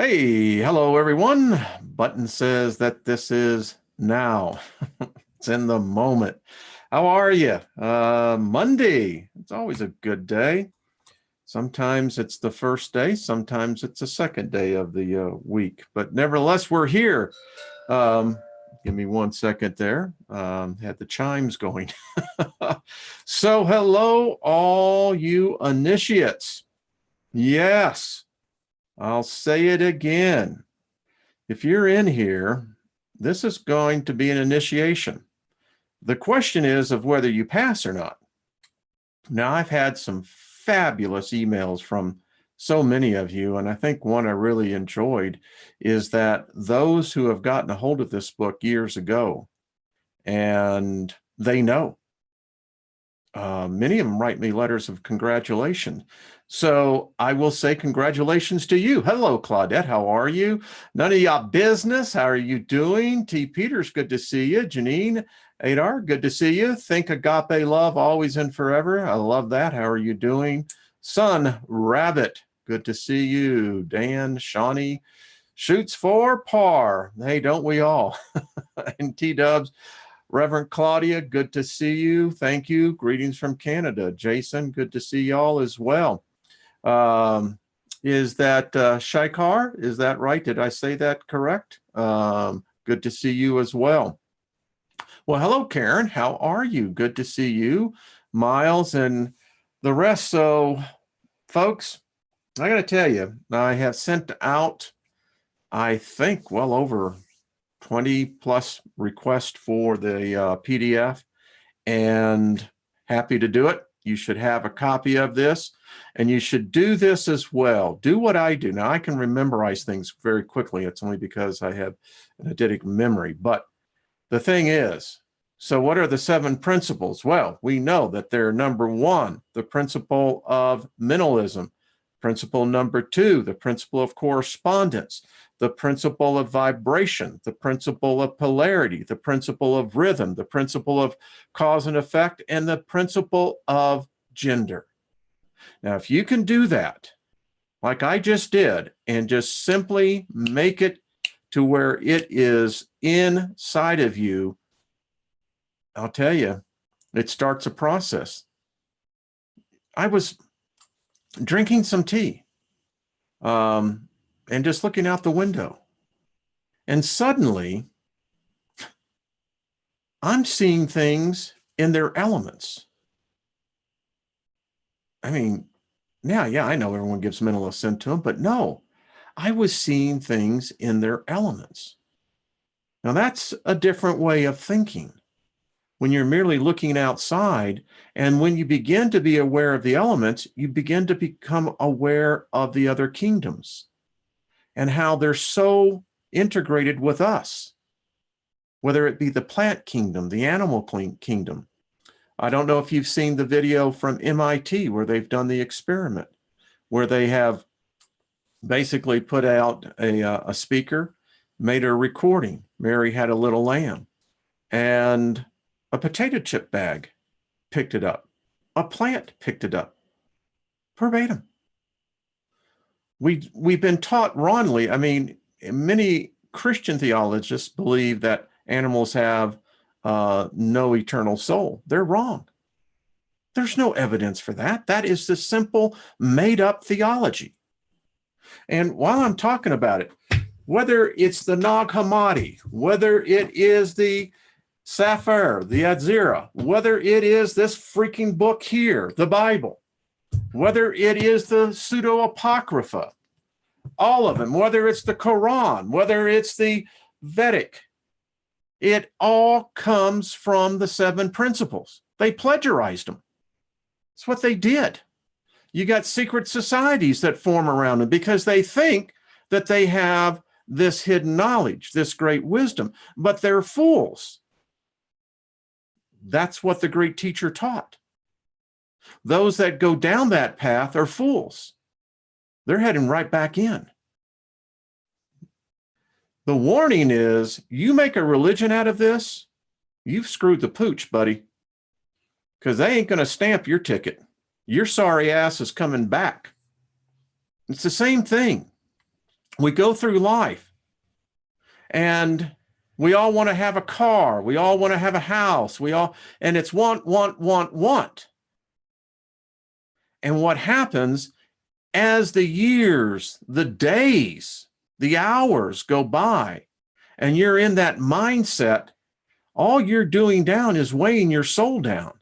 Hey, hello everyone. Button says that this is now. It's in the moment. How are you? Monday. It's always a good day. Sometimes it's the first day, sometimes it's the second day of the week, but nevertheless, we're here. Um, Give me 1 second there. Had the chimes going. So, hello, all you initiates. Yes. I'll say it again. If you're in here, this is going to be an initiation. The question is of whether you pass or not. Now, I've had some fabulous emails from so many of you, and I think one I really enjoyed is that those who have gotten a hold of this book years ago, and they know. Many of them write me letters of congratulation. So I will say congratulations to you. Hello, Claudette. How are you? None of y'all business. How are you doing? T. Peters, good to see you. Janine Adar, good to see you. Think agape love, always and forever. I love that. How are you doing? Son Rabbit, good to see you. Dan, Shawnee, shoots for par. Hey, don't we all? And T-Dubs, Reverend Claudia, good to see you. Thank you. Greetings from Canada. Jason, good to see y'all as well. Is that Shaikar? Is that right? Did I say that correct? Good to see you as well. Well, hello, Karen. How are you? Good to see you. Miles and the rest. So, folks, I got to tell you, I have sent out, I think, well over 20 plus requests for the PDF, and happy to do it. You should have a copy of this, and you should do this as well. Do what I do. Now, I can memorize things very quickly. It's only because I have an eidetic memory. But the thing is, so what are the 7 principles? Well, we know that they're number 1, the principle of mentalism. Principle number 2, the principle of correspondence, the principle of vibration, the principle of polarity, the principle of rhythm, the principle of cause and effect, and the principle of gender. Now, if you can do that, like I just did, and just simply make it to where it is inside of you, I'll tell you, it starts a process. I was drinking some tea and just looking out the window. And suddenly, I'm seeing things in their elements. I mean, yeah, I know everyone gives mental assent to them, but no, I was seeing things in their elements. Now, that's a different way of thinking. When you're merely looking outside, and when you begin to be aware of the elements, you begin to become aware of the other kingdoms and how they're so integrated with us, whether it be the plant kingdom, the animal kingdom. I don't know if you've seen the video from MIT where they've done the experiment, where they have basically put out a speaker, made a recording. Mary had a little lamb, and a potato chip bag picked it up. A plant picked it up. Verbatim. We've been taught wrongly. I mean, many Christian theologians believe that animals have no eternal soul. They're wrong. There's no evidence for that. That is the simple made-up theology. And while I'm talking about it, whether it's the Nag Hammadi, whether it is the Sapphire, the Adzira, whether it is this freaking book here, the Bible, whether it is the pseudo-apocrypha, all of them, whether it's the Quran, whether it's the Vedic, it all comes from the 7 principles. They plagiarized them. That's what they did. You got secret societies that form around them because they think that they have this hidden knowledge, this great wisdom, but they're fools. That's what the great teacher taught. Those that go down that path are fools. They're heading right back in. The warning is, you make a religion out of this, you've screwed the pooch, buddy, because they ain't going to stamp your ticket. Your sorry ass is coming back. It's the same thing. We go through life and we all want to have a car. We all want to have a house. And it's want, want, want, want. And what happens as the years, the days, the hours go by, and you're in that mindset, all you're doing down is weighing your soul down.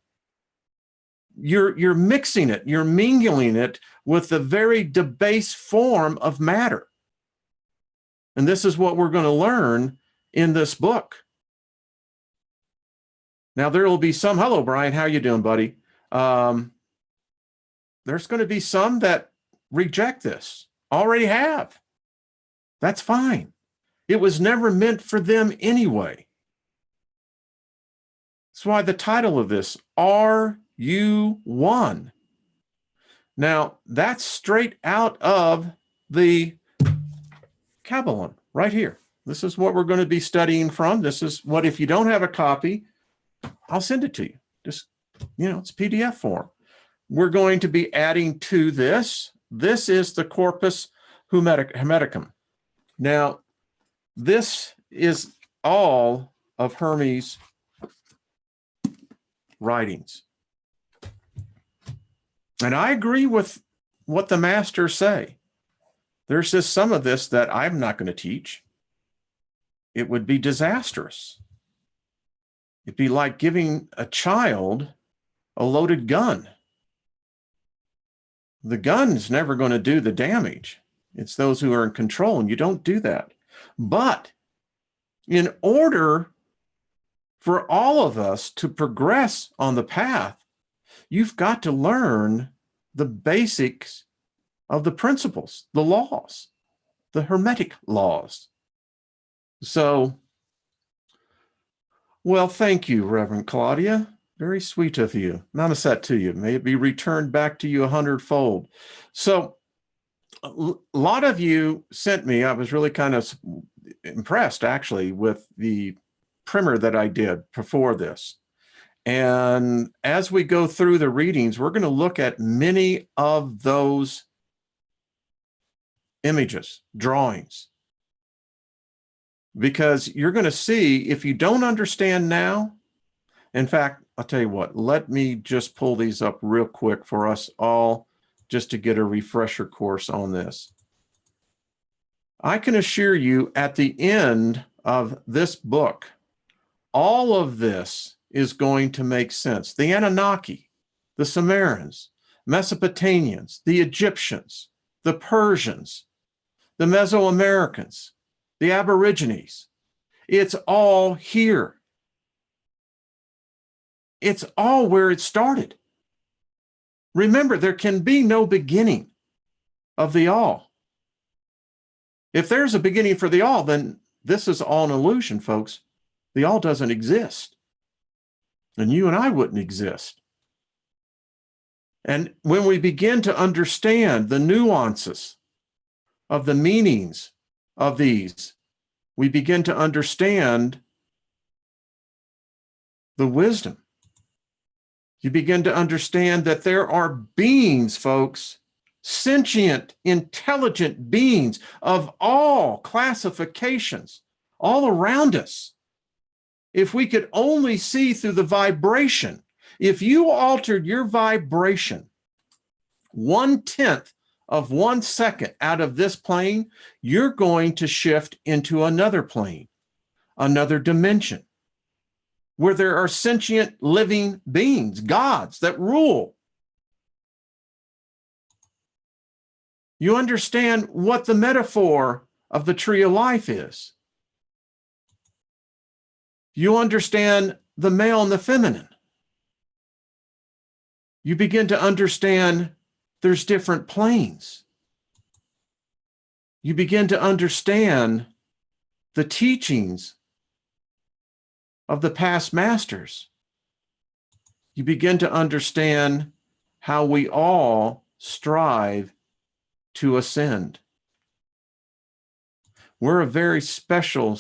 You're mixing it, you're mingling it with the very debased form of matter. And this is what we're going to learn in this book. Now, there will be some, hello, Brian, how you doing, buddy? There's going to be some that reject this, already have. That's fine. It was never meant for them anyway. That's why the title of this, Are You One? Now, that's straight out of the Kybalion, right here. This is what we're going to be studying from. This is what, if you don't have a copy, I'll send it to you. Just, it's PDF form. We're going to be adding to this. This is the Corpus Hermeticum. Now, this is all of Hermes' writings. And I agree with what the masters say. There's just some of this that I'm not going to teach. It would be disastrous. It'd be like giving a child a loaded gun. The gun's never going to do the damage. It's those who are in control, and you don't do that. But in order for all of us to progress on the path, you've got to learn the basics of the principles, the laws, the Hermetic laws. So, well, thank you, Reverend Claudia. Very sweet of you. Namaste to you. May it be returned back to you 100-fold. So, a lot of you sent me, I was really kind of impressed, actually, with the primer that I did before this. And as we go through the readings, we're going to look at many of those images, drawings, because you're going to see, if you don't understand now, in fact, I'll tell you what, let me just pull these up real quick for us all, just to get a refresher course on this. I can assure you at the end of this book, all of this is going to make sense. The Anunnaki, the Sumerians, Mesopotamians, the Egyptians, the Persians, the Mesoamericans, the Aborigines. It's all here. It's all where it started. Remember, there can be no beginning of the all. If there's a beginning for the all, then this is all an illusion, folks. The all doesn't exist. And you and I wouldn't exist. And when we begin to understand the nuances of the meanings of these, we begin to understand the wisdom. You begin to understand that there are beings, folks, sentient, intelligent beings of all classifications all around us. If we could only see through the vibration, if you altered your vibration 1/10 of 1 second out of this plane, you're going to shift into another plane, another dimension, where there are sentient living beings, gods that rule. You understand what the metaphor of the tree of life is. You understand the male and the feminine. You begin to understand there's different planes. You begin to understand the teachings of the past masters. You begin to understand how we all strive to ascend. We're a very special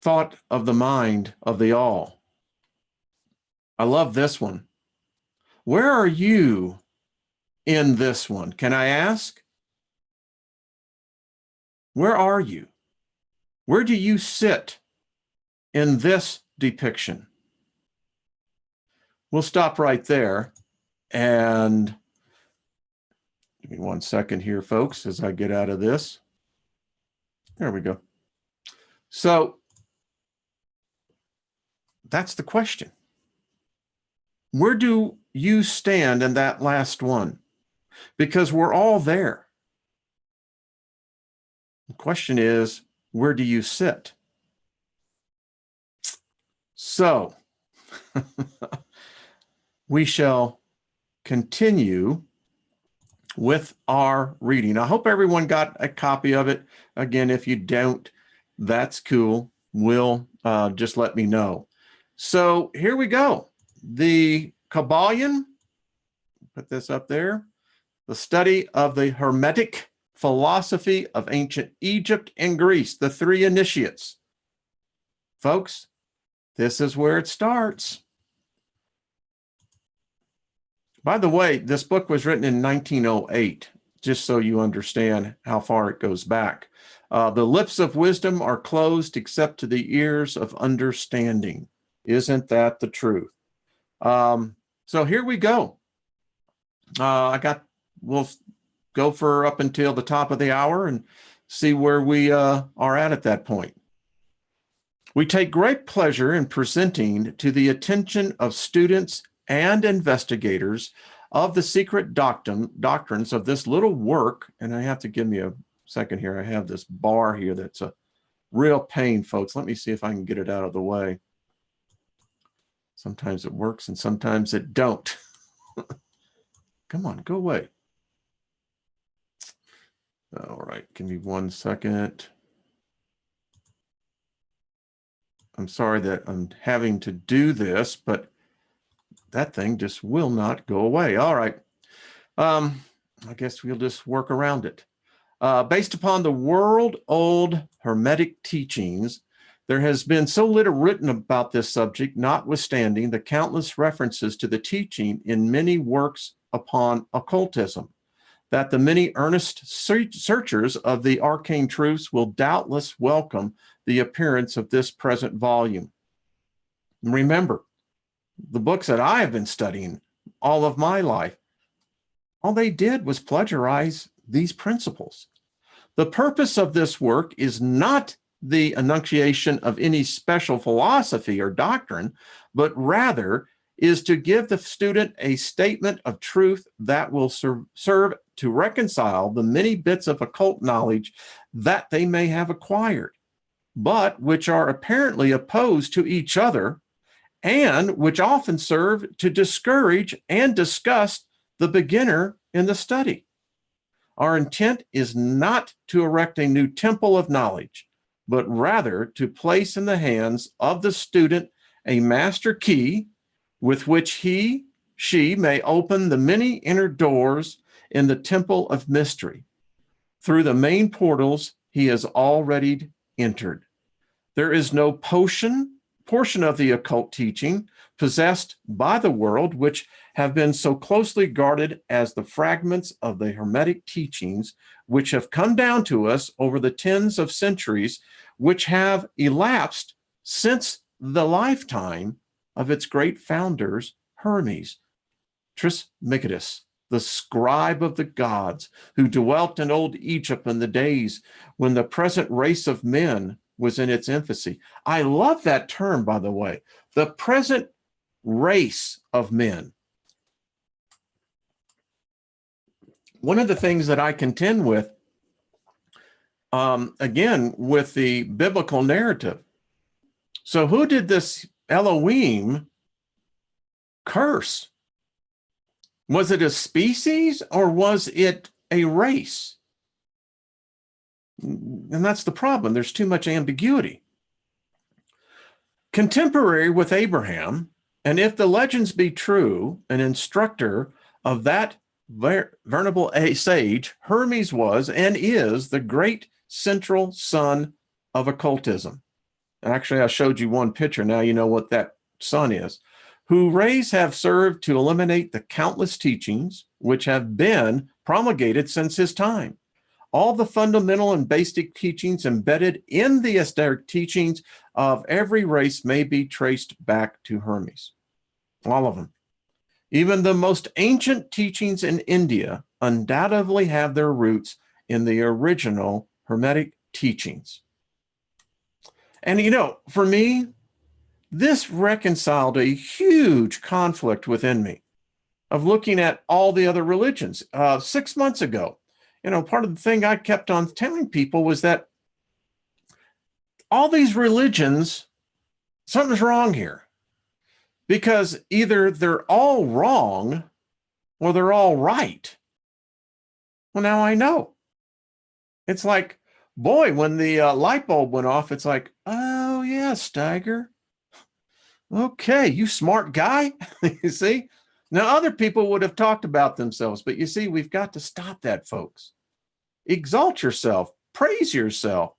thought of the mind of the all. I love this one. Where are you in this one? Can I ask? Where are you? Where do you sit in this depiction? We'll stop right there, and give me 1 second here, folks, as I get out of this. There we go. So that's the question. Where do you stand in that last one? Because we're all there. The question is, where do you sit? So we shall continue with our reading. I hope everyone got a copy of it. Again, if you don't, that's cool. Will just let me know. So here we go. The Kybalion, put this up there, the study of the Hermetic philosophy of ancient Egypt and Greece, the three initiates. Folks, this is where it starts. By the way, this book was written in 1908, just so you understand how far it goes back. The lips of wisdom are closed except to the ears of understanding. Isn't that the truth? So here we go. We'll go for up until the top of the hour and see where we are at that point. We take great pleasure in presenting to the attention of students and investigators of the secret doctrines of this little work. And I have to give me a second here. I have this bar here that's a real pain, folks. Let me see if I can get it out of the way. Sometimes it works and sometimes it don't. Come on, go away. All right, give me 1 second. I'm sorry that I'm having to do this, but that thing just will not go away. All right. I guess we'll just work around it. Based upon the world-old Hermetic teachings, there has been so little written about this subject, notwithstanding the countless references to the teaching in many works upon occultism, that the many earnest searchers of the arcane truths will doubtless welcome the appearance of this present volume. Remember, the books that I have been studying all of my life, all they did was plagiarize these principles. The purpose of this work is not the enunciation of any special philosophy or doctrine, but rather is to give the student a statement of truth that will serve to reconcile the many bits of occult knowledge that they may have acquired, but which are apparently opposed to each other, and which often serve to discourage and disgust the beginner in the study. Our intent is not to erect a new temple of knowledge, but rather to place in the hands of the student a master key with which she may open the many inner doors in the temple of mystery through the main portals he has already entered. There is no portion of the occult teaching possessed by the world which have been so closely guarded as the fragments of the Hermetic teachings which have come down to us over the tens of centuries which have elapsed since the lifetime of its great founders, Hermes Trismegistus, the scribe of the gods, who dwelt in old Egypt in the days when the present race of men was in its infancy. I love that term, by the way, the present race of men. One of the things that I contend with, again, with the biblical narrative. So who did this Elohim curse? Was it a species or was it a race? And that's the problem. There's too much ambiguity. Contemporary with Abraham, and if the legends be true, an instructor of that venerable sage, Hermes was and is the great central sun of occultism. Actually, I showed you one picture. Now you know what that sun is. whose rays have served to eliminate the countless teachings which have been promulgated since his time. All the fundamental and basic teachings embedded in the esoteric teachings of every race may be traced back to Hermes. All of them. Even the most ancient teachings in India undoubtedly have their roots in the original Hermetic teachings. And for me, this reconciled a huge conflict within me of looking at all the other religions. 6 months ago, part of the thing I kept on telling people was that all these religions, something's wrong here. Because either they're all wrong or they're all right. Well, now I know. It's like, boy, when the light bulb went off, it's like, oh, yeah, Steiger. Okay, you smart guy. You see? Now, other people would have talked about themselves, but you see, we've got to stop that, folks. Exalt yourself. Praise yourself.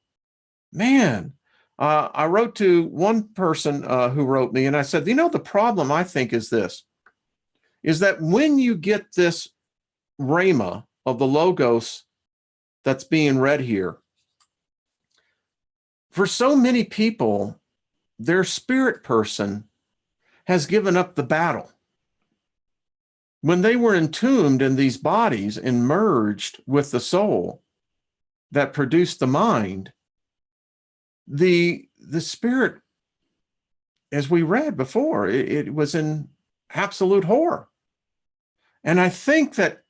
Man, I wrote to one person who wrote me, and I said, the problem I think is this, is that when you get this rhema of the logos that's being read here, for so many people, their spirit person has given up the battle. When they were entombed in these bodies and merged with the soul that produced the mind, the spirit, as we read before, it was in absolute horror. And I think that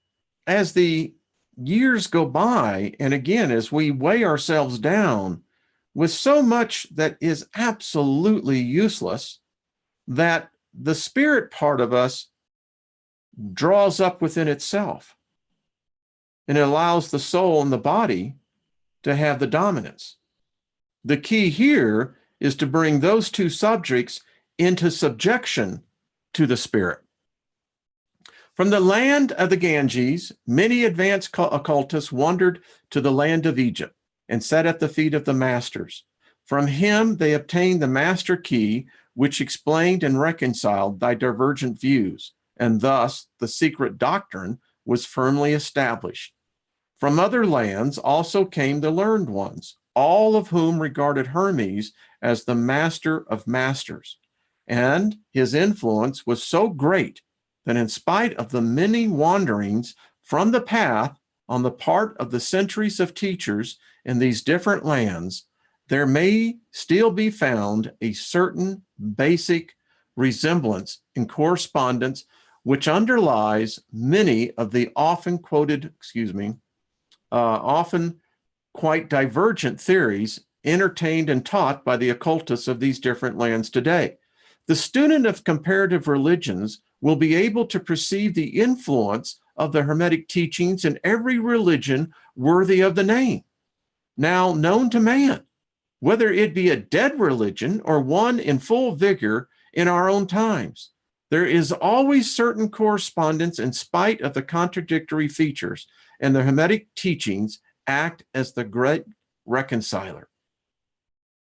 as the years go by, and again, as we weigh ourselves down with so much that is absolutely useless, that the spirit part of us draws up within itself, and it allows the soul and the body to have the dominance. The key here is to bring those two subjects into subjection to the spirit. From the land of the Ganges, many advanced occultists wandered to the land of Egypt and sat at the feet of the masters. From him they obtained the master key, which explained and reconciled thy divergent views, and thus the secret doctrine was firmly established. From other lands also came the learned ones, all of whom regarded Hermes as the master of masters. And his influence was so great that in spite of the many wanderings from the path on the part of the centuries of teachers in these different lands, there may still be found a certain basic resemblance and correspondence which underlies many of the often quite divergent theories entertained and taught by the occultists of these different lands today. The student of comparative religions will be able to perceive the influence of the Hermetic teachings in every religion worthy of the name, now known to man, whether it be a dead religion or one in full vigor in our own times. There is always certain correspondence in spite of the contradictory features, and the Hermetic teachings act as the great reconciler.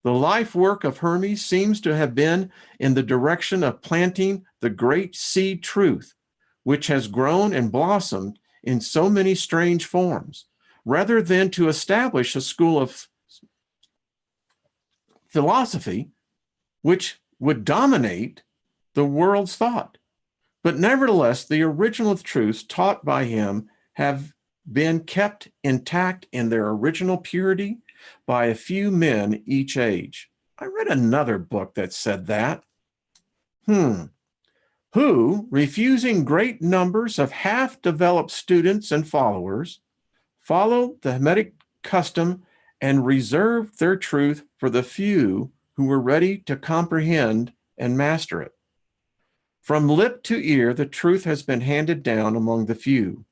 The life work of Hermes seems to have been in the direction of planting the great seed truth, which has grown and blossomed in so many strange forms, rather than to establish a school of philosophy which would dominate the world's thought. But nevertheless, the original truths taught by him have been kept intact in their original purity by a few men each age. I read another book that said that. Who, refusing great numbers of half-developed students and followers, followed the Hermetic custom and reserved their truth for the few who were ready to comprehend and master it. From lip to ear, the truth has been handed down among the few.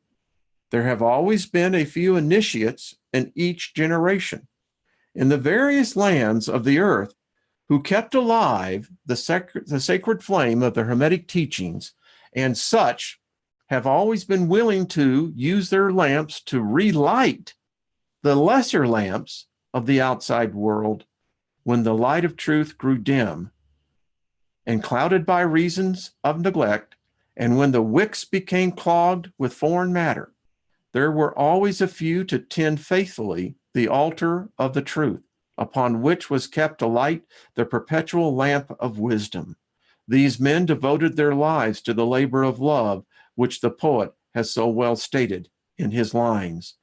There have always been a few initiates in each generation. In the various lands of the earth, who kept alive the sacred flame of the Hermetic teachings, and such have always been willing to use their lamps to relight the lesser lamps of the outside world when the light of truth grew dim. and clouded by reasons of neglect, and when the wicks became clogged with foreign matter, there were always a few to tend faithfully the altar of the truth, upon which was kept alight the perpetual lamp of wisdom. These men devoted their lives to the labor of love, which the poet has so well stated in his lines.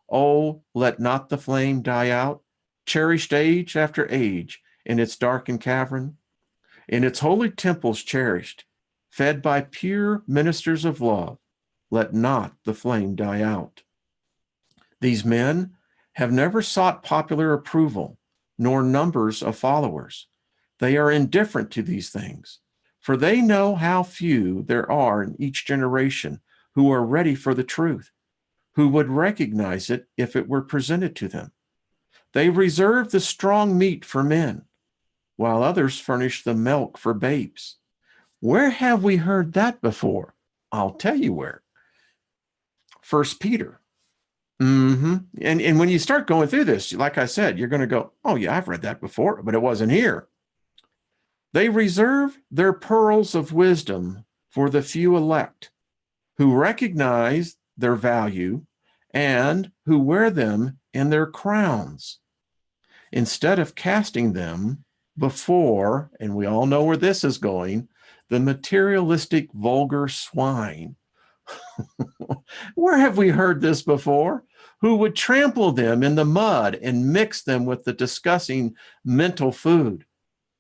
Oh, let not the flame die out, cherished age after age in its darkened cavern, in its holy temples cherished, fed by pure ministers of love. Let not the flame die out. These men have never sought popular approval, nor numbers of followers. They are indifferent to these things, for they know how few there are in each generation who are ready for the truth, who would recognize it if it were presented to them. They reserve the strong meat for men, while others furnish the milk for babes. Where have we heard that before? I'll tell you where. 1 Peter. And when you start going through this, like I said, you're going to go, oh yeah, I've read that before, but it wasn't here. They reserve their pearls of wisdom for the few elect who recognize their value and who wear them in their crowns, instead of casting them before, and we all know where this is going, the materialistic vulgar swine. Where have we heard this before? Who would trample them in the mud and mix them with the disgusting mental food.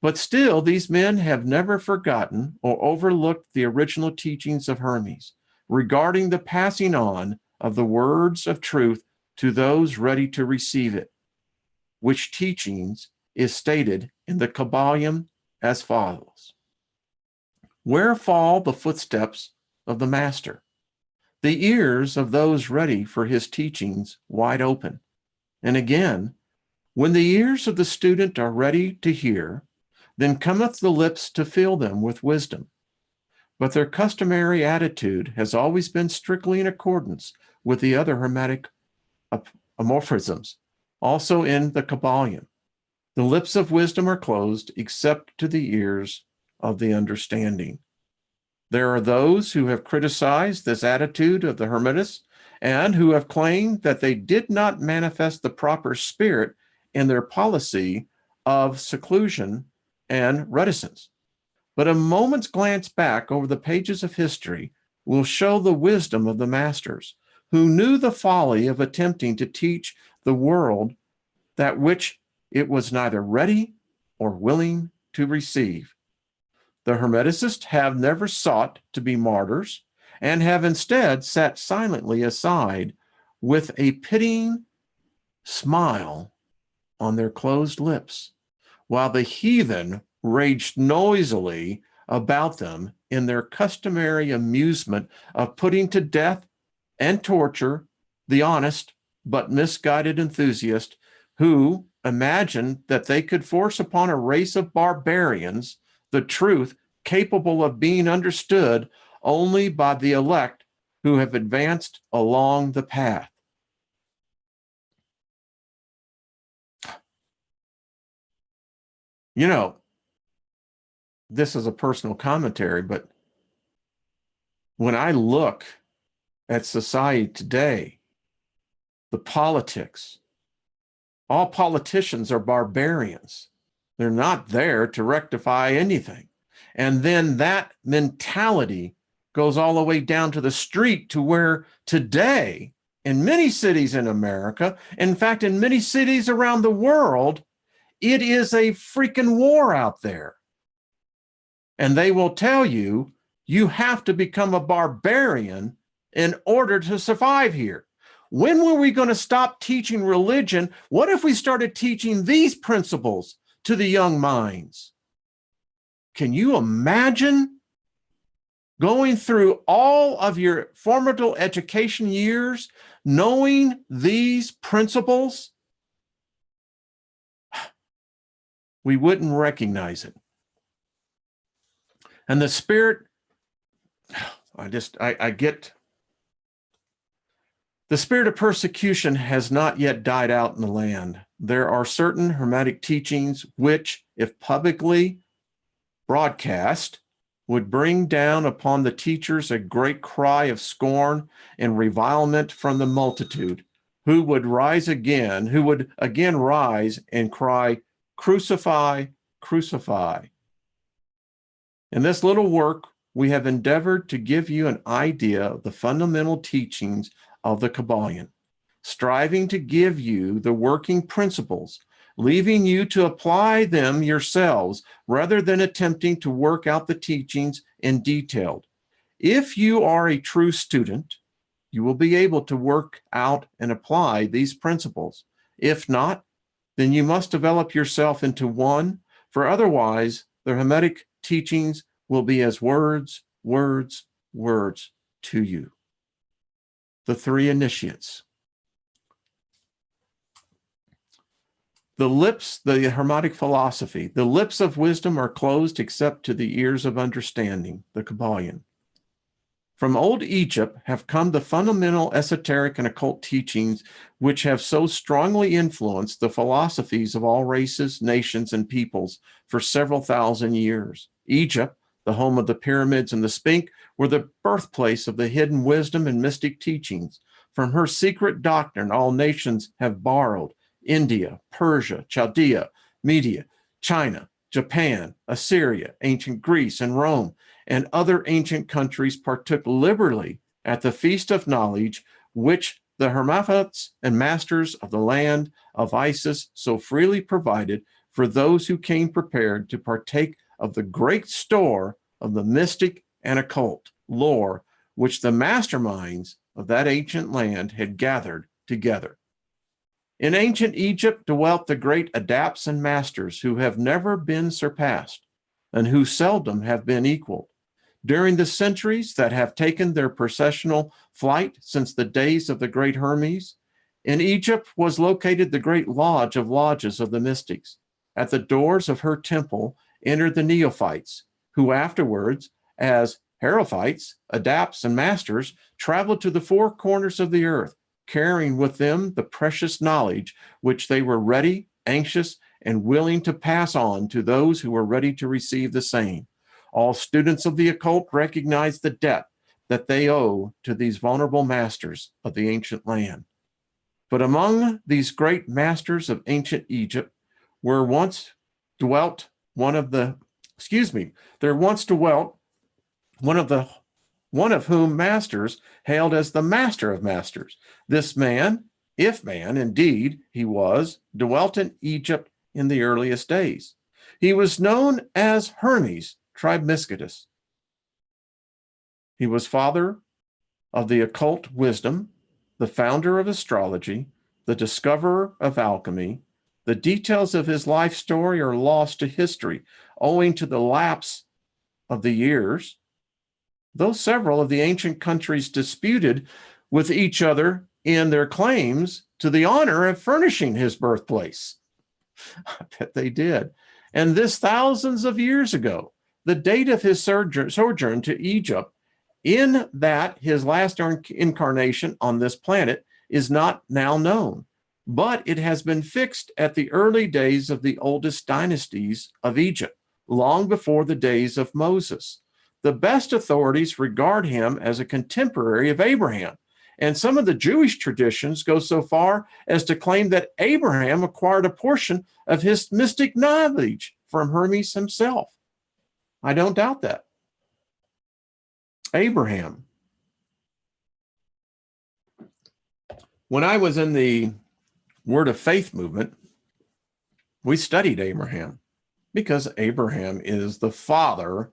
But still, these men have never forgotten or overlooked the original teachings of Hermes regarding the passing on of the words of truth to those ready to receive it, which teachings is stated in the Kybalion as follows. Where fall the footsteps of the master? The ears of those ready for his teachings wide open. And again, when the ears of the student are ready to hear, then cometh the lips to fill them with wisdom. But their customary attitude has always been strictly in accordance with the other Hermetic amorphisms, also in the Kybalion. The lips of wisdom are closed except to the ears of the understanding. There are those who have criticized this attitude of the Hermetists and who have claimed that they did not manifest the proper spirit in their policy of seclusion and reticence. But a moment's glance back over the pages of history will show the wisdom of the masters, who knew the folly of attempting to teach the world that which it was neither ready or willing to receive. The Hermeticists have never sought to be martyrs and have instead sat silently aside with a pitying smile on their closed lips, while the heathen raged noisily about them in their customary amusement of putting to death and torture the honest but misguided enthusiast who imagined that they could force upon a race of barbarians the truth capable of being understood only by the elect who have advanced along the path. You know, this is a personal commentary, but when I look at society today, the politics, all politicians are barbarians. They're not there to rectify anything. And then that mentality goes all the way down to the street to where today, in many cities in America, in fact, in many cities around the world, it is a freaking war out there. And they will tell you, you have to become a barbarian in order to survive here. When were we going to stop teaching religion? What if we started teaching these principles to the young minds? Can you imagine going through all of your formative education years knowing these principles? We wouldn't recognize it. And the spirit, I get, the spirit of persecution has not yet died out in the land. There are certain Hermetic teachings which, if publicly broadcast would bring down upon the teachers a great cry of scorn and revilement from the multitude, who would again rise and cry, "Crucify, crucify." In this little work, we have endeavored to give you an idea of the fundamental teachings of the Kybalion, striving to give you the working principles, leaving you to apply them yourselves rather than attempting to work out the teachings in detail. If you are a true student, you will be able to work out and apply these principles. If not, then you must develop yourself into one, for otherwise the Hermetic teachings will be as words, words, words to you. The three initiates. The Hermetic philosophy, the lips of wisdom are closed except to the ears of understanding, the Kybalion. From old Egypt have come the fundamental esoteric and occult teachings which have so strongly influenced the philosophies of all races, nations, and peoples for several thousand years. Egypt, the home of the pyramids and the Sphinx, were the birthplace of the hidden wisdom and mystic teachings. From her secret doctrine, all nations have borrowed. India, Persia, Chaldea, Media, China, Japan, Assyria, ancient Greece, and Rome, and other ancient countries partook liberally at the feast of knowledge, which the Hermetics and masters of the land of Isis so freely provided for those who came prepared to partake of the great store of the mystic and occult lore, which the masterminds of that ancient land had gathered together. In ancient Egypt dwelt the great adepts and masters who have never been surpassed and who seldom have been equaled. During the centuries that have taken their processional flight since the days of the great Hermes, in Egypt was located the great lodge of lodges of the mystics. At the doors of her temple entered the neophytes, who afterwards, as Herophytes, adepts, and masters, traveled to the four corners of the earth, carrying with them the precious knowledge which they were ready, anxious, and willing to pass on to those who were ready to receive the same. All students of the occult recognize the debt that they owe to these vulnerable masters of the ancient land. But among these great masters of ancient Egypt there once dwelt one of whom masters hailed as the master of masters. This man, if man indeed he was, dwelt in Egypt in the earliest days. He was known as Hermes Trismegistus. He was father of the occult wisdom, the founder of astrology, the discoverer of alchemy. The details of his life story are lost to history owing to the lapse of the years, though several of the ancient countries disputed with each other in their claims to the honor of furnishing his birthplace. I bet they did. And this thousands of years ago. The date of his sojourn to Egypt, in that his last incarnation on this planet, is not now known, but it has been fixed at the early days of the oldest dynasties of Egypt, long before the days of Moses. The best authorities regard him as a contemporary of Abraham, and some of the Jewish traditions go so far as to claim that Abraham acquired a portion of his mystic knowledge from Hermes himself. I don't doubt that. Abraham. When I was in the Word of Faith movement, we studied Abraham because Abraham is the father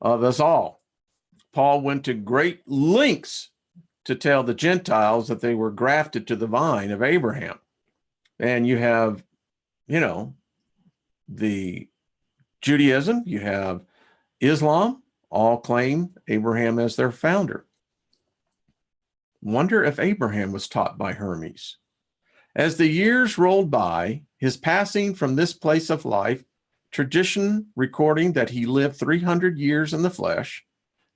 of us all. Paul went to great lengths to tell the Gentiles that they were grafted to the vine of Abraham. And you have, the Judaism, you have Islam, all claim Abraham as their founder. Wonder if Abraham was taught by Hermes. As the years rolled by, his passing from this place of life, tradition recording that he lived 300 years in the flesh,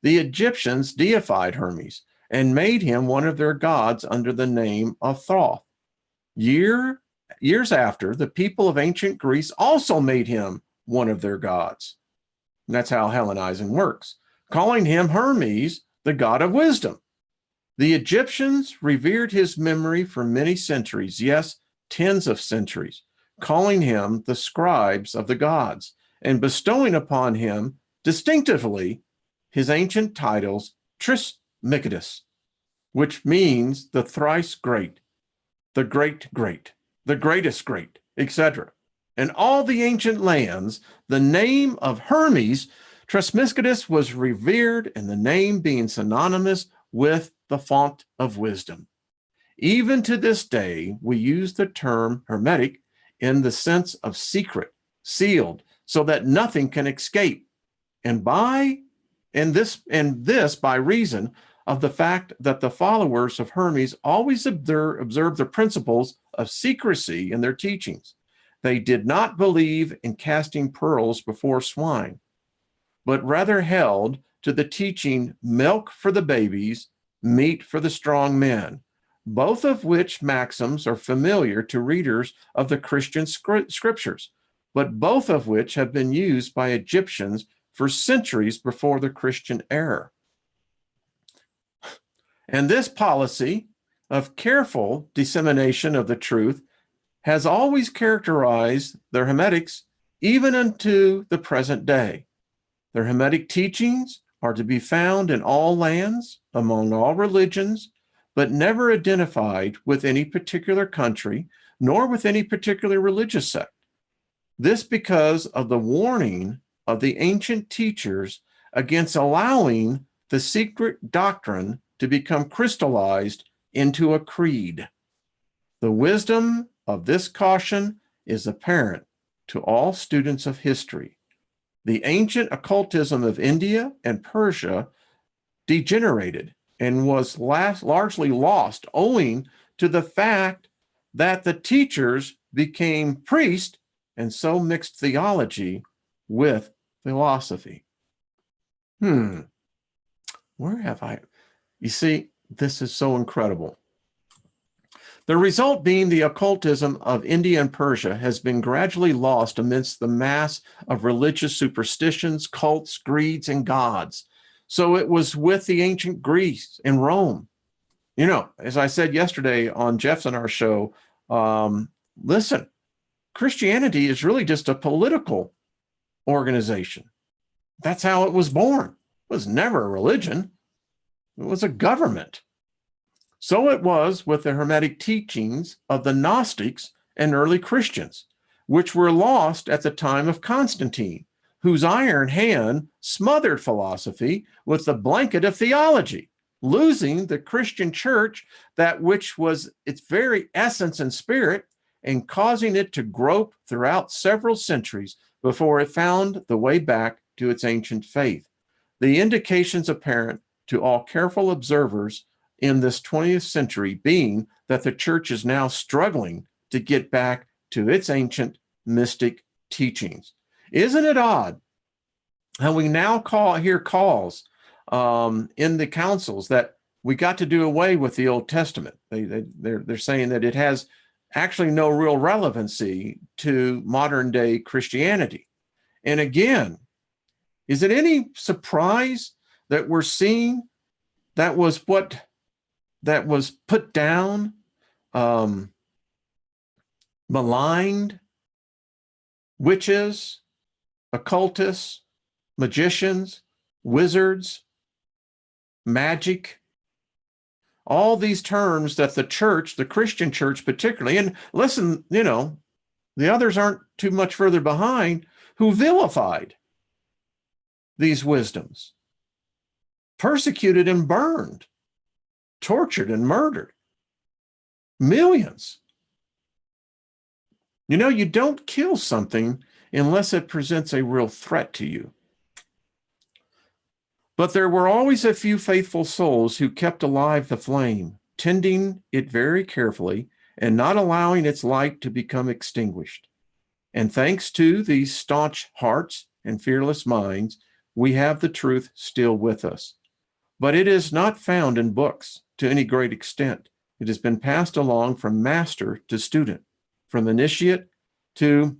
the Egyptians deified Hermes and made him one of their gods under the name of Thoth. Years after, the people of ancient Greece also made him one of their gods. And that's how Hellenizing works, calling him Hermes, the god of wisdom. The Egyptians revered his memory for many centuries, yes, tens of centuries, calling him the scribes of the gods and bestowing upon him distinctively his ancient titles Trismegistus, which means the thrice great, the great great, the greatest great, etc. In all the ancient lands, the name of Hermes Trismegistus was revered, and the name being synonymous with the font of wisdom. Even to this day, we use the term Hermetic in the sense of secret, sealed, so that nothing can escape. And this by reason of the fact that the followers of Hermes always observe the principles of secrecy in their teachings. They did not believe in casting pearls before swine, but rather held to the teaching milk for the babies, meat for the strong men, both of which maxims are familiar to readers of the Christian scriptures, but both of which have been used by Egyptians for centuries before the Christian era. And this policy of careful dissemination of the truth has always characterized the Hermetics even unto the present day. Their Hermetic teachings are to be found in all lands, among all religions, but never identified with any particular country, nor with any particular religious sect. This because of the warning of the ancient teachers against allowing the secret doctrine to become crystallized into a creed. The wisdom of this caution is apparent to all students of history. The ancient occultism of India and Persia degenerated and was largely lost owing to the fact that the teachers became priests and so mixed theology with philosophy. Where have I? You see, this is so incredible. The result being the occultism of India and Persia has been gradually lost amidst the mass of religious superstitions, cults, creeds, and gods. So it was with the ancient Greece and Rome. You know, as I said yesterday on Jeff's and our show, listen, Christianity is really just a political organization. That's how it was born. It was never a religion. It was a government. So it was with the Hermetic teachings of the Gnostics and early Christians, which were lost at the time of Constantine, whose iron hand smothered philosophy with the blanket of theology, losing the Christian church, that which was its very essence and spirit, and causing it to grope throughout several centuries before it found the way back to its ancient faith. The indications apparent to all careful observers in this 20th century being that the church is now struggling to get back to its ancient mystic teachings. Isn't it odd how we now hear calls in the councils that we got to do away with the Old Testament? They're saying that it has actually no real relevancy to modern day Christianity. And again, is it any surprise that we're seeing that was put down, maligned, witches, occultists, magicians, wizards, magic, all these terms that the church, the Christian church particularly, and listen, you know, the others aren't too much further behind, who vilified these wisdoms, persecuted and burned, tortured and murdered millions. You know, you don't kill something unless it presents a real threat to you. But there were always a few faithful souls who kept alive the flame, tending it very carefully and not allowing its light to become extinguished. And thanks to these staunch hearts and fearless minds, we have the truth still with us. But it is not found in books to any great extent. It has been passed along from master to student, from initiate to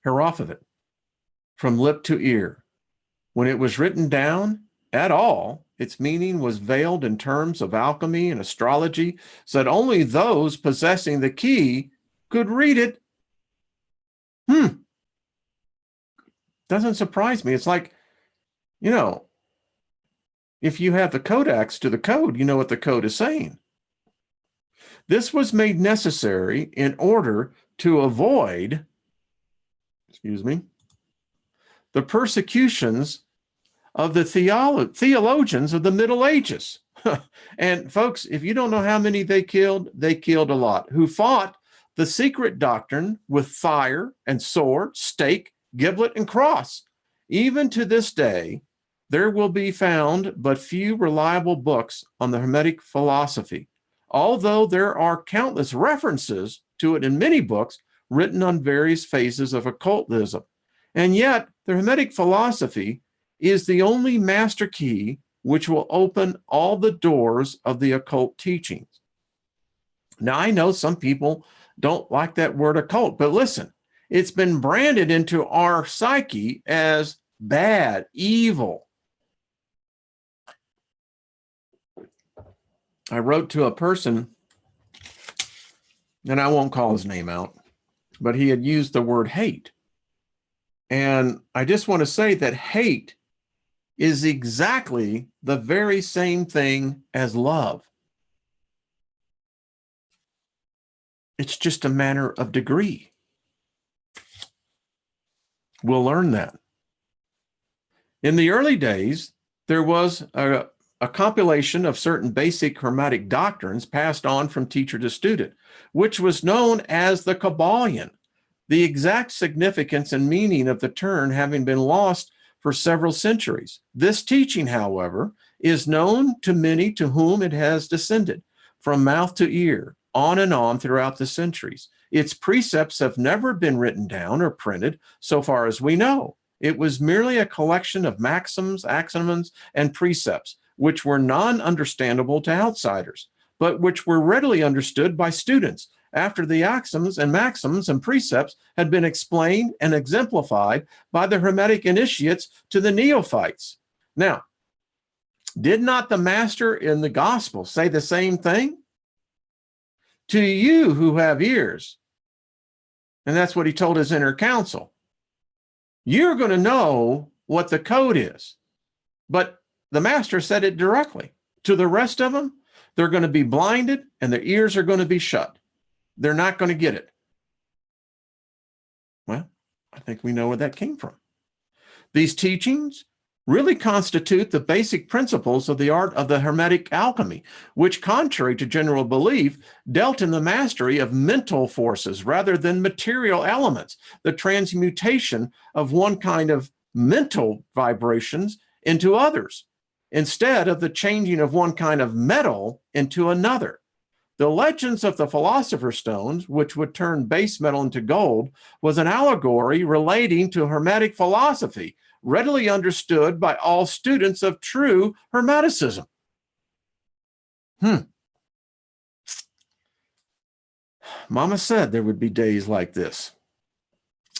hierophant, from lip to ear, When it was written down at all, its meaning was veiled in terms of alchemy and astrology, so that only those possessing the key could read it. Doesn't surprise me. It's like, if you have the codex to the code, you know what the code is saying. This was made necessary in order to avoid, the persecutions of the theologians of the Middle Ages. And folks, if you don't know how many they killed a lot, who fought the secret doctrine with fire and sword, stake, giblet, and cross. Even to this day, there will be found but few reliable books on the Hermetic philosophy, although there are countless references to it in many books written on various phases of occultism. And yet, the Hermetic philosophy is the only master key which will open all the doors of the occult teachings. Now, I know some people don't like that word occult, but listen, it's been branded into our psyche as bad, evil. I wrote to a person, and I won't call his name out, but he had used the word hate. And I just want to say that hate is exactly the very same thing as love. It's just a matter of degree. We'll learn that. In the early days, there was a compilation of certain basic Hermetic doctrines passed on from teacher to student, which was known as the Kybalion, the exact significance and meaning of the term having been lost for several centuries. This teaching, however, is known to many to whom it has descended from mouth to ear, on and on throughout the centuries. Its precepts have never been written down or printed, so far as we know. It was merely a collection of maxims, axioms, and precepts, which were non-understandable to outsiders, but which were readily understood by students after the axioms and maxims and precepts had been explained and exemplified by the Hermetic initiates to the neophytes. Now, did not the master in the gospel say the same thing? To you who have ears, and that's what he told his inner council, you're going to know what the code is. But the master said it directly. To the rest of them, they're going to be blinded and their ears are going to be shut. They're not going to get it. Well, I think we know where that came from. These teachings really constitute the basic principles of the art of the Hermetic alchemy, which, contrary to general belief, dealt in the mastery of mental forces rather than material elements, the transmutation of one kind of mental vibrations into others, instead of the changing of one kind of metal into another. The legends of the Philosopher's Stones, which would turn base metal into gold, was an allegory relating to Hermetic philosophy, readily understood by all students of true Hermeticism. Mama said there would be days like this.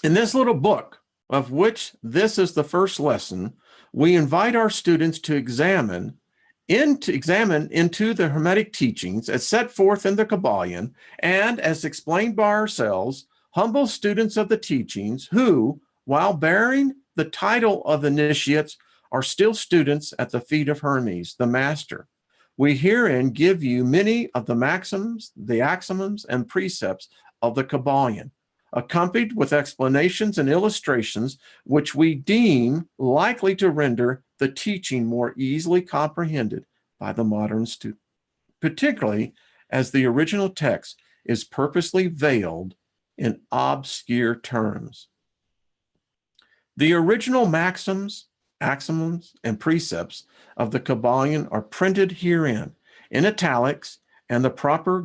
In this little book, of which this is the first lesson, we invite our students to examine into the Hermetic teachings as set forth in the Kybalion, and as explained by ourselves, humble students of the teachings who, while bearing the title of initiates, are still students at the feet of Hermes, the master. We herein give you many of the maxims, the axioms, and precepts of the Kybalion, accompanied with explanations and illustrations which we deem likely to render the teaching more easily comprehended by the modern student, particularly as the original text is purposely veiled in obscure terms. The original maxims, axioms, and precepts of the Kybalion are printed herein in italics and the proper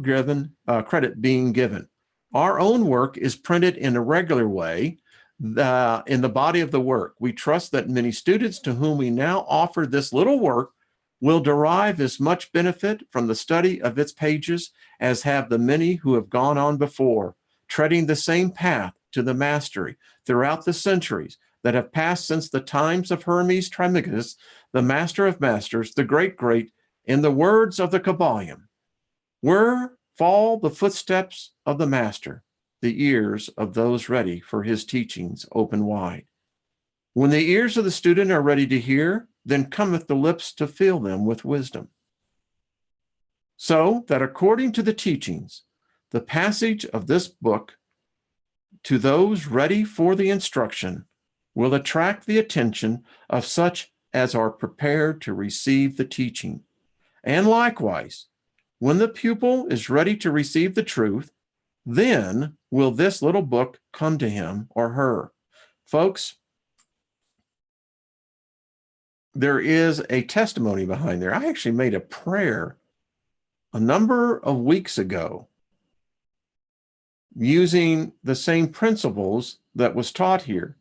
credit being given. Our own work is printed in a regular way in the body of the work. We trust that many students to whom we now offer this little work will derive as much benefit from the study of its pages as have the many who have gone on before, treading the same path to the mastery throughout the centuries that have passed since the times of Hermes Trismegistus, the master of masters, the great, in the words of the Kybalion, where fall the footsteps of the master, the ears of those ready for his teachings open wide. When the ears of the student are ready to hear, then cometh the lips to fill them with wisdom. So that according to the teachings, the passage of this book to those ready for the instruction will attract the attention of such as are prepared to receive the teaching. And likewise, when the pupil is ready to receive the truth, then will this little book come to him or her. Folks, there is a testimony behind there. I actually made a prayer a number of weeks ago using the same principles that was taught here.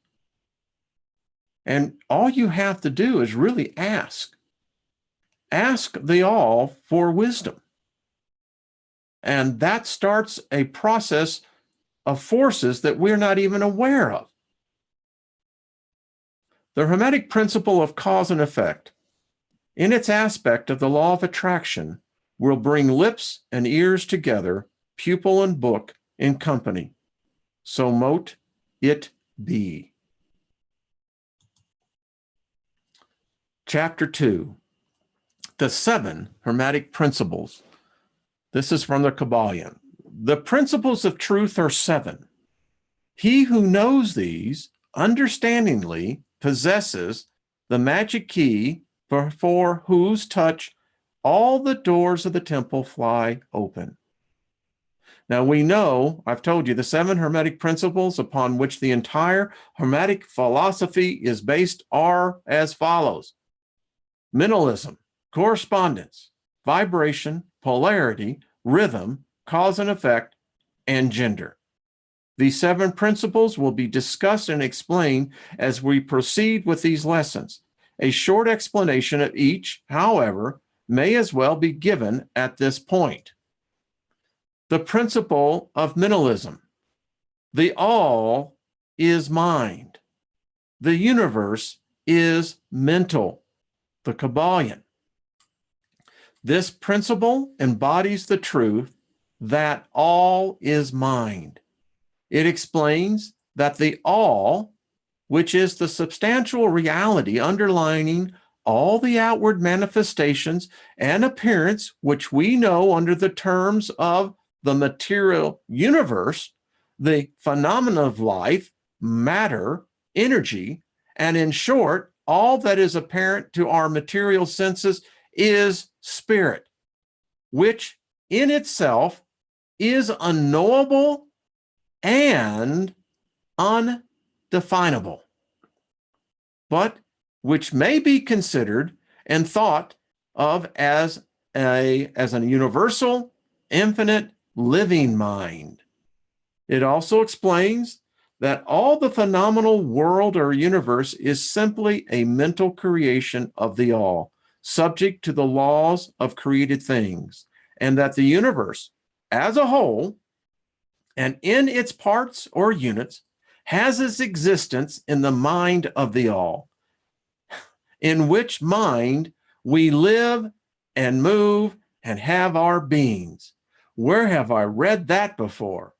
And all you have to do is really ask. Ask the all for wisdom. And that starts a process of forces that we're not even aware of. The Hermetic principle of cause and effect, in its aspect of the law of attraction, will bring lips and ears together, pupil and book in company. So mote it be. Chapter 2, the 7 Hermetic principles. This is from the Kybalion. The principles of truth are 7. He who knows these understandingly possesses the magic key before whose touch all the doors of the temple fly open. Now we know, I've told you, the 7 Hermetic principles upon which the entire Hermetic philosophy is based are as follows: mentalism, correspondence, vibration, polarity, rhythm, cause and effect, and gender. These 7 principles will be discussed and explained as we proceed with these lessons. A short explanation of each, however, may as well be given at this point. The principle of mentalism. The all is mind. The universe is mental. The Kybalion. This principle embodies the truth that all is mind. It explains that the all, which is the substantial reality underlying all the outward manifestations and appearance which we know under the terms of the material universe, the phenomena of life, matter, energy, and in short, all that is apparent to our material senses is spirit, which in itself is unknowable and undefinable, but which may be considered and thought of as a universal, infinite, living mind. It also explains that all the phenomenal world or universe is simply a mental creation of the all, subject to the laws of created things, and that the universe as a whole and in its parts or units has its existence in the mind of the all, in which mind we live and move and have our beings. Where have I read that before?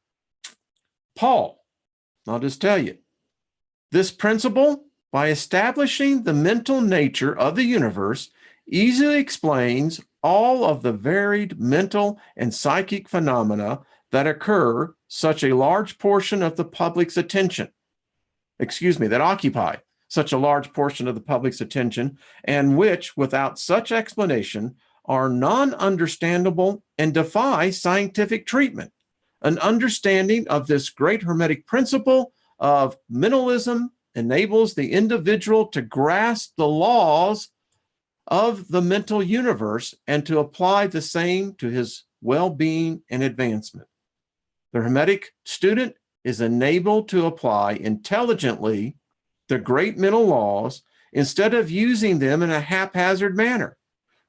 Paul, I'll just tell you. This principle, by establishing the mental nature of the universe, easily explains all of the varied mental and psychic phenomena that occur such a large portion of the public's attention, that occupy such a large portion of the public's attention, and which, without such explanation, are non-understandable and defy scientific treatment. An understanding of this great Hermetic principle of mentalism enables the individual to grasp the laws of the mental universe and to apply the same to his well-being and advancement. The Hermetic student is enabled to apply intelligently the great mental laws instead of using them in a haphazard manner.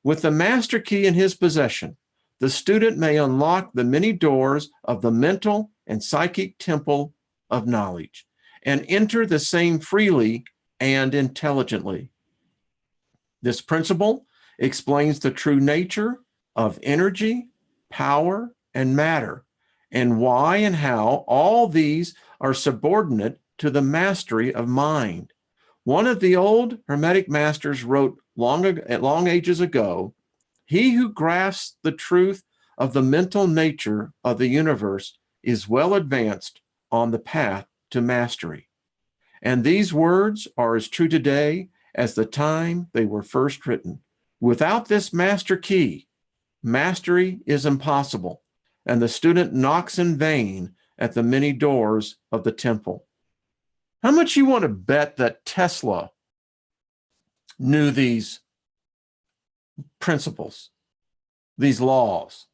With the master key in his possession, the student may unlock the many doors of the mental and psychic temple of knowledge and enter the same freely and intelligently. This principle explains the true nature of energy, power, and matter, and why and how all these are subordinate to the mastery of mind. One of the old Hermetic masters wrote long ages ago, "He who grasps the truth of the mental nature of the universe is well advanced on the path to mastery." And these words are as true today as the time they were first written. Without this master key, mastery is impossible, and the student knocks in vain at the many doors of the temple. How much you want to bet that Tesla knew these principles, these laws?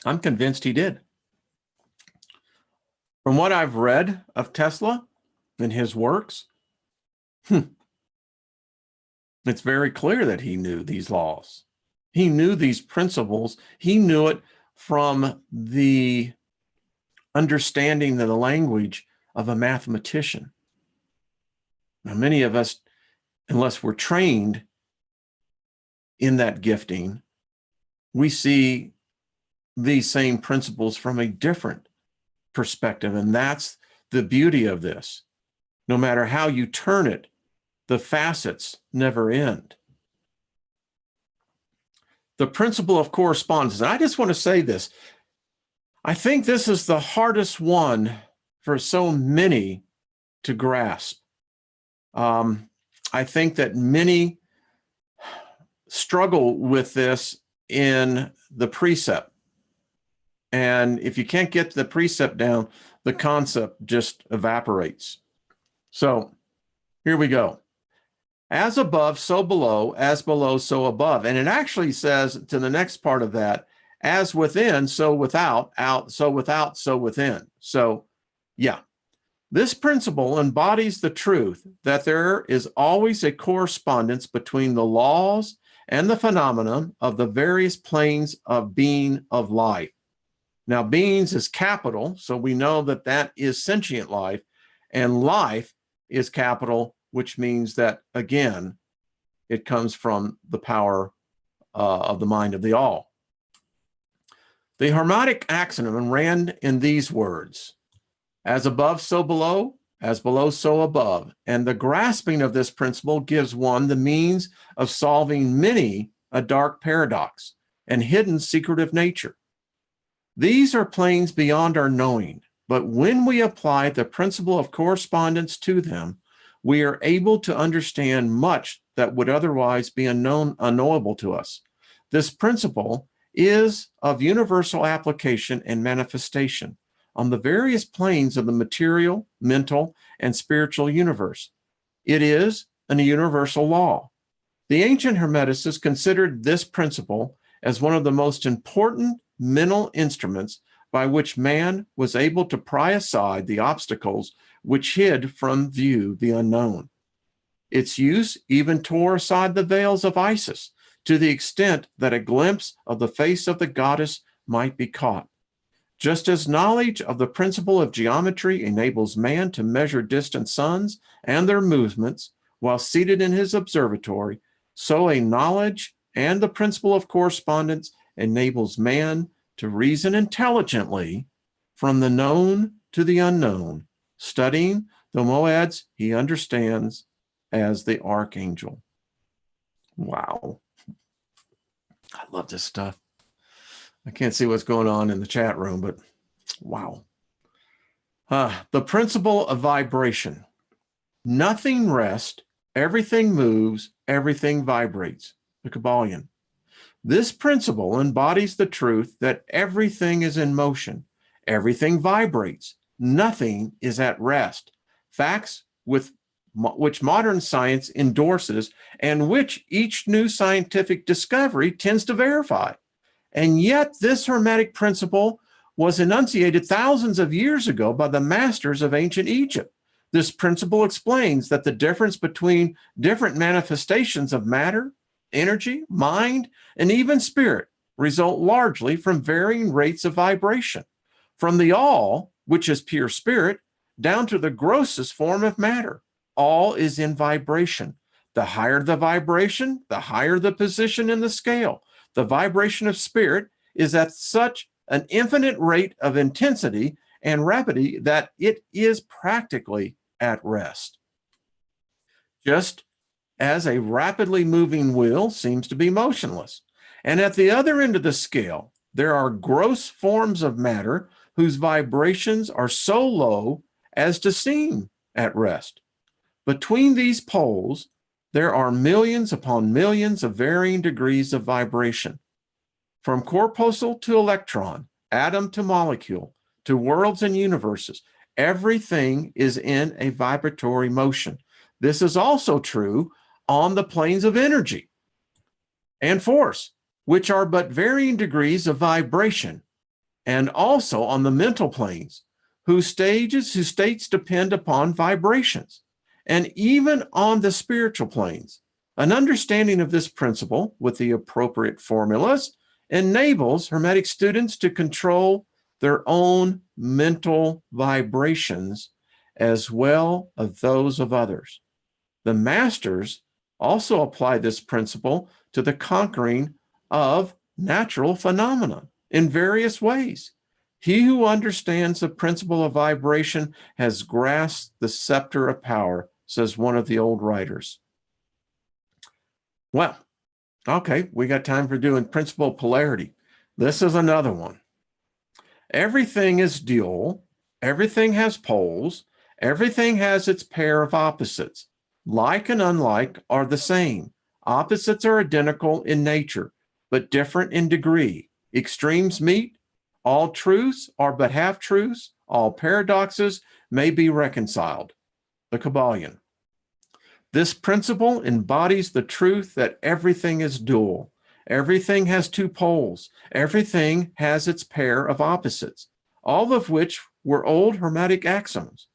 I'm convinced he did. From what I've read of Tesla and his works, it's very clear that he knew these laws. He knew these principles. He knew it from the understanding of the language of a mathematician. Now, many of us, unless we're trained in that gifting, we see these same principles from a different perspective. And that's the beauty of this. No matter how you turn it, the facets never end. The principle of correspondence. And I just want to say this. I think this is the hardest one for so many to grasp. I think that many struggle with this in the precept. And if you can't get the precept down, the concept just evaporates. So here we go. As above, so below, as below, so above. And it actually says to the next part of that, as within, so without, out, so without, so within. So yeah, this principle embodies the truth that there is always a correspondence between the laws and the phenomena of the various planes of being of life. Now, beings is capital, so we know that that is sentient life, and life is capital, which means that, again, it comes from the power of the mind of the all. The Hermetic axiom ran in these words: as above, so below, as below, so above. And the grasping of this principle gives one the means of solving many a dark paradox and hidden secretive nature. These are planes beyond our knowing, but when we apply the principle of correspondence to them, we are able to understand much that would otherwise be unknowable to us. This principle is of universal application and manifestation on the various planes of the material, mental, and spiritual universe. It is a universal law. The ancient Hermeticists considered this principle as one of the most important mental instruments by which man was able to pry aside the obstacles which hid from view the unknown. Its use even tore aside the veils of Isis to the extent that a glimpse of the face of the goddess might be caught. Just as knowledge of the principle of geometry enables man to measure distant suns and their movements while seated in his observatory, so a knowledge and the principle of correspondence enables man to reason intelligently from the known to the unknown, studying the moads he understands as the archangel. Wow. I love this stuff. I can't see what's going on in the chat room, but wow. The principle of vibration. Nothing rests, everything moves, everything vibrates. The Kybalion. This principle embodies the truth that everything is in motion, everything vibrates, nothing is at rest. Facts which modern science endorses and which each new scientific discovery tends to verify. And yet this Hermetic principle was enunciated thousands of years ago by the masters of ancient Egypt. This principle explains that the difference between different manifestations of matter, energy, mind, and even spirit result largely from varying rates of vibration. From the all, which is pure spirit, down to the grossest form of matter. All is in vibration. The higher the vibration, the higher the position in the scale. The vibration of spirit is at such an infinite rate of intensity and rapidity that it is practically at rest. Just as a rapidly moving wheel seems to be motionless. And at the other end of the scale, there are gross forms of matter whose vibrations are so low as to seem at rest. Between these poles, there are millions upon millions of varying degrees of vibration. From corpuscle to electron, atom to molecule, to worlds and universes, everything is in a vibratory motion. This is also true on the planes of energy and force, which are but varying degrees of vibration, and also on the mental planes, whose states depend upon vibrations, and even on the spiritual planes. An understanding of this principle with the appropriate formulas enables Hermetic students to control their own mental vibrations as well as those of others. The masters also apply this principle to the conquering of natural phenomena in various ways. He who understands the principle of vibration has grasped the scepter of power, says one of the old writers. Well, okay, we got time for doing principle of polarity. This is another one. Everything is dual, everything has poles, everything has its pair of opposites. Like and unlike are the same. Opposites are identical in nature, but different in degree. Extremes meet. All truths are but half-truths. All paradoxes may be reconciled. The Kybalion. This principle embodies the truth that everything is dual. Everything has two poles. Everything has its pair of opposites, all of which were old Hermetic axioms.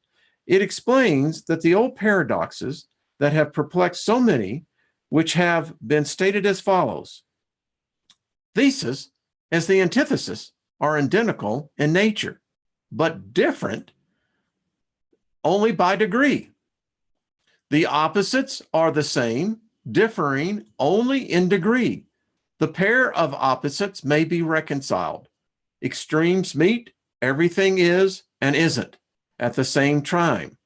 It explains that the old paradoxes that have perplexed so many, which have been stated as follows. Thesis as the antithesis are identical in nature, but different only by degree. The opposites are the same, differing only in degree. The pair of opposites may be reconciled. Extremes meet, everything is and isn't at the same time.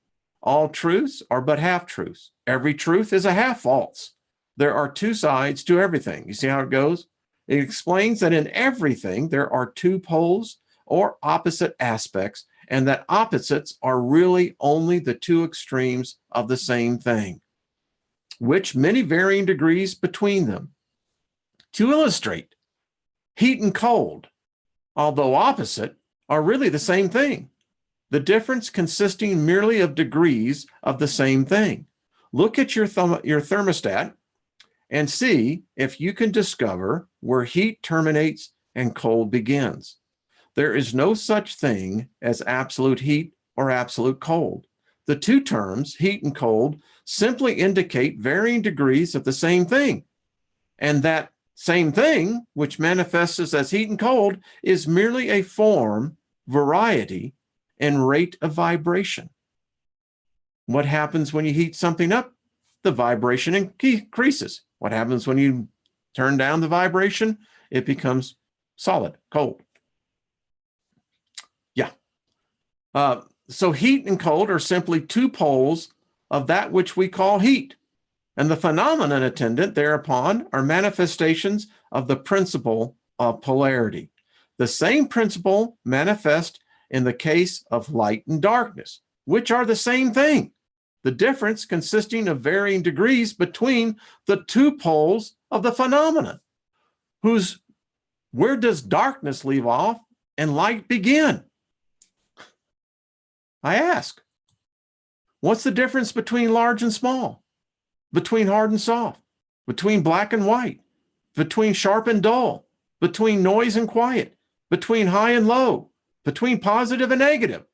All truths are but half-truths. Every truth is a half-false. There are two sides to everything. You see how it goes? It explains that in everything there are two poles or opposite aspects, and that opposites are really only the two extremes of the same thing, which many varying degrees between them. To illustrate, heat and cold, although opposite, are really the same thing, the difference consisting merely of degrees of the same thing. Look at your thermostat and see if you can discover where heat terminates and cold begins. There is no such thing as absolute heat or absolute cold. The two terms, heat and cold, simply indicate varying degrees of the same thing. And that same thing, which manifests as heat and cold, is merely a form, variety, and rate of vibration. What happens when you heat something up? The vibration increases. What happens when you turn down the vibration? It becomes solid, cold. Yeah. So heat and cold are simply two poles of that which we call heat. And the phenomenon attendant thereupon are manifestations of the principle of polarity. The same principle manifest in the case of light and darkness, which are the same thing. The difference consisting of varying degrees between the two poles of the phenomenon. Where does darkness leave off and light begin? I ask, what's the difference between large and small? Between hard and soft? Between black and white? Between sharp and dull? Between noise and quiet? Between high and low? Between positive and negative?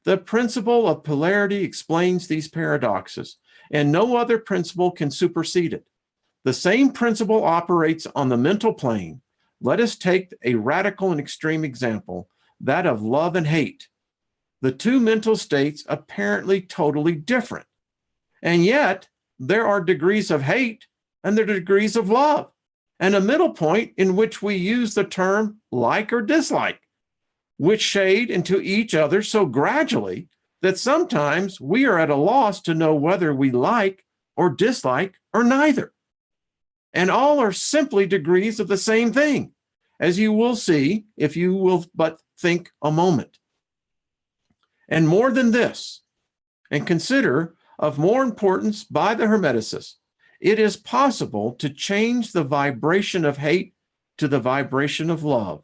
The principle of polarity explains these paradoxes, and no other principle can supersede it. The same principle operates on the mental plane. Let us take a radical and extreme example, that of love and hate. the two mental states apparently totally different. And yet, there are degrees of hate and there are degrees of love, and a middle point in which we use the term like or dislike, which shade into each other so gradually that sometimes we are at a loss to know whether we like or dislike or neither. And all are simply degrees of the same thing, as you will see if you will but think a moment. And more than this, and consider of more importance by the Hermeticists, it is possible to change the vibration of hate to the vibration of love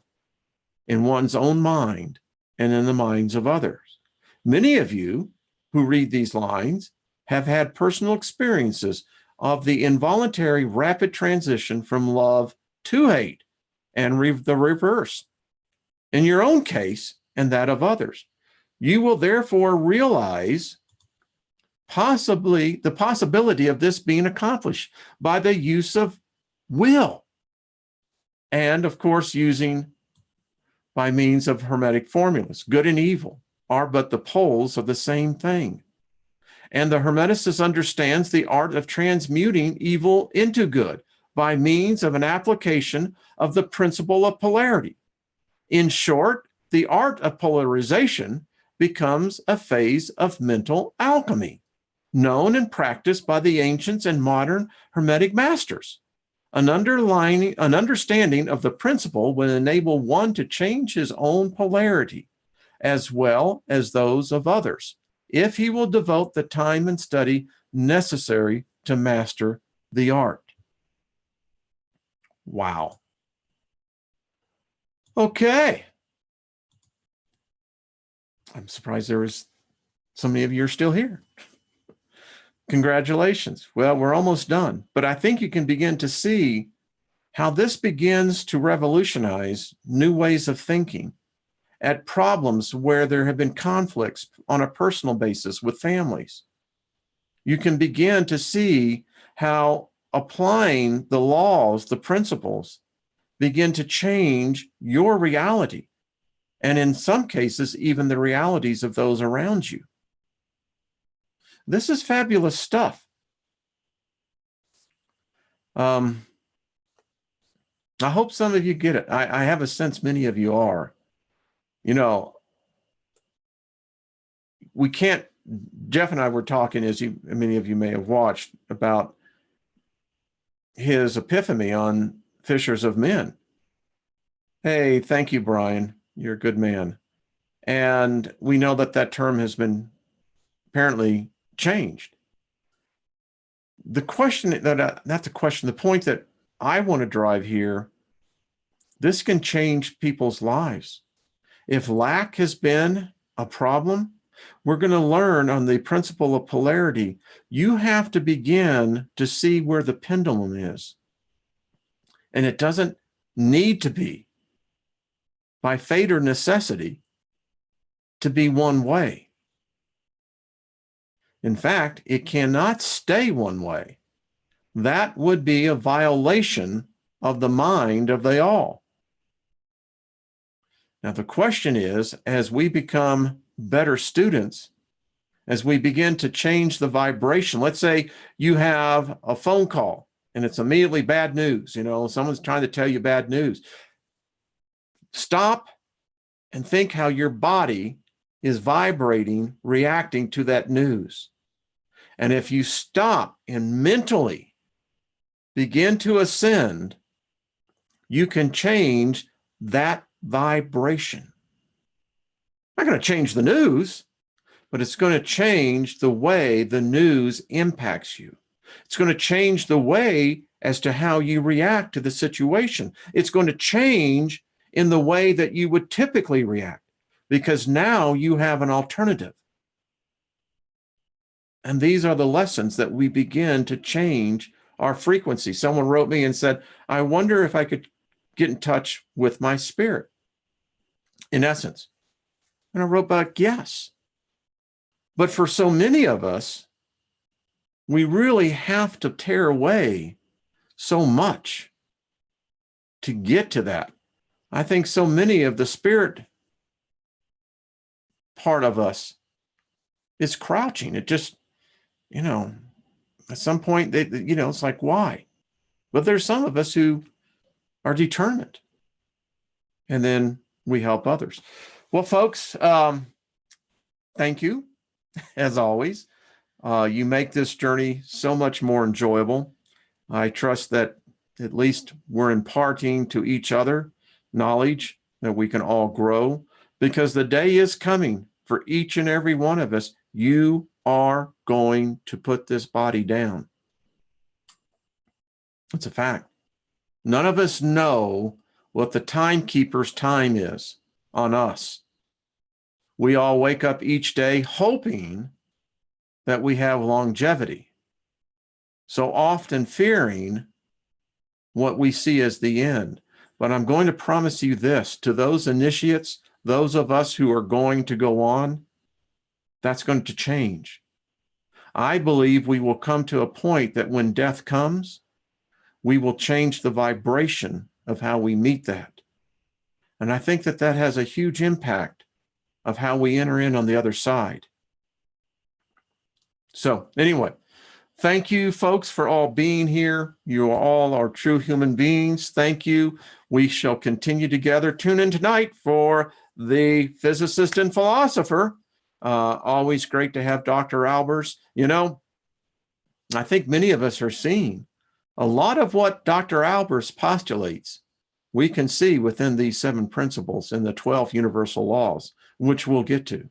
in one's own mind and in the minds of others. Many of you who read these lines have had personal experiences of the involuntary rapid transition from love to hate and the reverse in your own case and that of others. You will therefore realize the possibility of this being accomplished by the use of will, and of course using by means of Hermetic formulas. Good and evil are but the poles of the same thing. And the Hermeticist understands the art of transmuting evil into good by means of an application of the principle of polarity. In short, the art of polarization becomes a phase of mental alchemy, known and practiced by the ancients and modern Hermetic masters. An understanding of the principle will enable one to change his own polarity as well as those of others, if he will devote the time and study necessary to master the art. Wow. Okay. I'm surprised there was so many of you are still here. Congratulations. Well, we're almost done, but I think you can begin to see how this begins to revolutionize new ways of thinking at problems where there have been conflicts on a personal basis with families. You can begin to see how applying the laws, the principles, begin to change your reality, and in some cases, even the realities of those around you. This is fabulous stuff. I hope some of you get it. I have a sense many of you are. You know, we can't, Jeff and I were talking, as many of you may have watched, about his epiphany on Fishers of Men. Hey, thank you, Brian. You're a good man. And we know that that term has been apparently changed. The question that, not the question, the point that I want to drive here, this can change people's lives. If lack has been a problem, we're going to learn on the principle of polarity. You have to begin to see where the pendulum is. And it doesn't need to be, by fate or necessity, to be one way. In fact, it cannot stay one way. That would be a violation of the mind of the all. Now, the question is, as we become better students, as we begin to change the vibration, let's say you have a phone call and it's immediately bad news, someone's trying to tell you bad news. Stop and think how your body is vibrating, reacting to that news. And if you stop and mentally begin to ascend, you can change that vibration. Not going to change the news, but it's going to change the way the news impacts you. It's going to change the way as to how you react to the situation. It's going to change in the way that you would typically react, because now you have an alternative. And these are the lessons that we begin to change our frequency. Someone wrote me and said, I wonder if I could get in touch with my spirit, in essence. And I wrote back, yes. But for so many of us, we really have to tear away so much to get to that. I think so many of the spirit part of us is crouching. It just, at some point, it's like, why? But there's some of us who are determined. And then we help others. Well, folks, thank you, as always. You make this journey so much more enjoyable. I trust that at least we're imparting to each other knowledge that we can all grow, because the day is coming for each and every one of us. You are going to put this body down. It's a fact. None of us know what the timekeeper's time is on us. We all wake up each day hoping that we have longevity, so often fearing what we see as the end. But I'm going to promise you this, to those initiates, those of us who are going to go on, that's going to change. I believe we will come to a point that when death comes, we will change the vibration of how we meet that. And I think that that has a huge impact of how we enter in on the other side. So anyway, thank you, folks, for all being here. You all are true human beings. Thank you. We shall continue together. Tune in tonight for the physicist and philosopher. Always great to have Dr. Albers. I think many of us are seeing a lot of what Dr. Albers postulates. We can see within these 7 principles and the 12 universal laws, which we'll get to.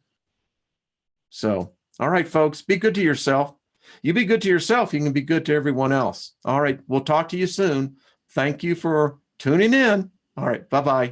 So, all right, folks, be good to yourself. You be good to yourself, you can be good to everyone else. All right, we'll talk to you soon. Thank you for tuning in. All right, bye-bye.